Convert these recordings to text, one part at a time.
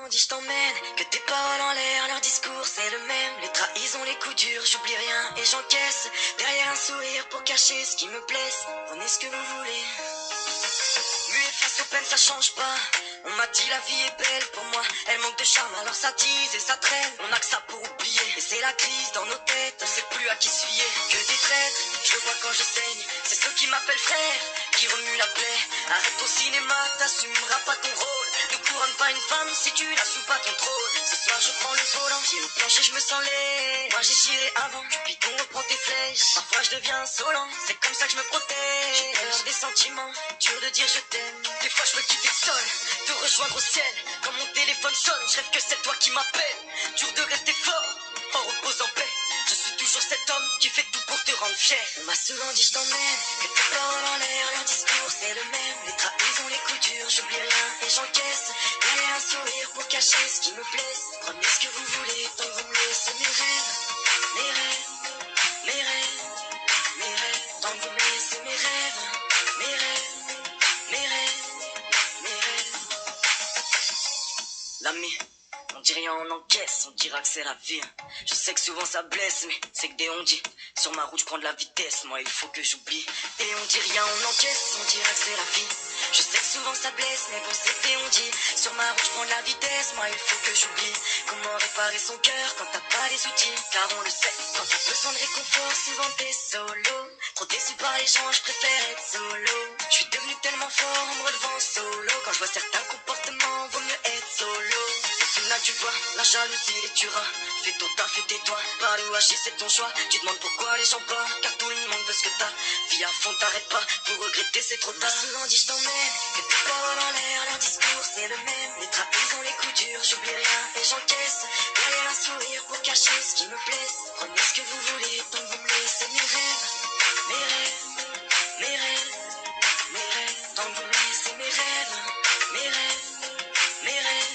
souvent dit je t'emmène, que tes paroles en l'air, leur discours c'est le même. Les trahisons, les coups durs, j'oublie rien et j'encaisse. Derrière un sourire pour cacher ce qui me blesse. Prenez ce que vous voulez. Muet face aux peines, ça change pas. On m'a dit la vie est belle pour moi. Elle manque de charme, alors ça tease et ça traîne. On a que ça pour oublier. Et c'est la crise dans nos têtes, on sait plus à qui se fier. Que des traîtres, je le vois quand je saigne. C'est ceux qui m'appellent frère, qui remuent la plaie. Arrête au cinéma, t'assumeras pas ton rôle. Ne couronne pas une femme si tu n'assumes pas ton trône. Ce soir je prends le volant, pied au plancher, je me sens laid. Moi j'ai tiré avant, Cupidon reprend tes flèches. Parfois je deviens insolent, c'est comme ça que je me protège. J'ai peur des sentiments, dur de dire je t'aime. Des fois je me quitte seul, te rejoindre au ciel. Quand mon téléphone sonne, je rêve que c'est toi qui m'appelle. Dur de rester fort, en repose en paix. Je suis toujours cet homme qui fait tout pour te rendre fier. On m'a souvent dit je t'emmène, que tes paroles en l'air, leur discours c'est le même. Les trahisons, les coups durs, j'oublie rien et j'encaisse. Derrière un sourire pour cacher ce qui me blesse. Prenez ce que vous voulez, tant que vous me laissez mes rêves. Mes rêves, mes rêves, mes rêves. Tant que vous me laissez mes rêves. Mes rêves, mes rêves, mes rêves. L'ami, on dit rien, on encaisse, on dira que c'est la vie. Je sais que souvent ça blesse, mais c'est que des on dit. Sur ma route, je prends de la vitesse, moi il faut que j'oublie. Et on dit rien, on encaisse, on dira que c'est la vie. Je sais que souvent ça blesse, mais bon c'est que des on dit. Sur ma route, je prends de la vitesse, moi il faut que j'oublie. Comment réparer son cœur quand t'as pas les outils? Car on le sait, quand t'as besoin de réconfort, souvent t'es solo. Trop déçu par les gens, je préfère être solo. Je suis devenu tellement fort en me relevant solo. Quand je vois certains comportements, vaut mieux être solo. Là tu vois, la jalousie les tuera. Fais ton taf et tais-toi, parle ou agis c'est ton choix. Tu demandes pourquoi les gens parlent, car tout le monde veut ce que t'as. Vis à fond, t'arrêtes pas, pour regretter c'est trop tard. Souvent dit je t'emmène, que tes paroles en l'air, leur discours c'est le même. Les trahisons, les coups durs, j'oublie rien et j'encaisse. Derrière un sourire pour cacher ce qui me blesse. Prenez ce que vous voulez, tant que vous me laissez mes rêves. Mes rêves, mes rêves, mes rêves. Tant que vous me laissez mes rêves. Mes rêves, mes rêves.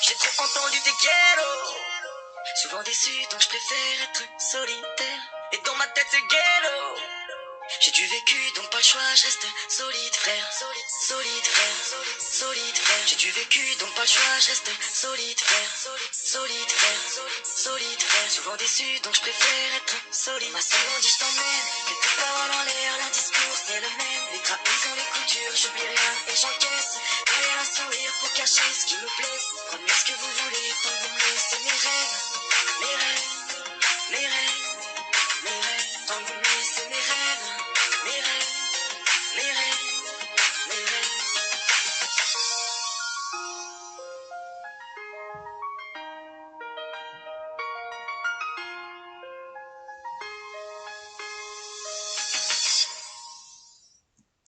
J'ai trop entendu tes ghettos, souvent déçu donc je préfère être solitaire. Et dans ma tête c'est ghetto, j'ai du vécu donc pas le choix, je reste solide frère. Solide frère, solide frère. J'ai du vécu donc pas le choix, je reste solide frère. Solide frère, solide frère. Souvent déçu donc je préfère être solide. Ma souvent dit je t'emmène, que tes paroles en l'air, leur discours c'est le même. Les trahisons, les coups durs, j'oublie rien et j'encaisse. Derrière un sourire pour cacher ce qui me blesse. Prenez ce que vous voulez, tant que vous me laissez mes rêves. Mes rêves, mes rêves.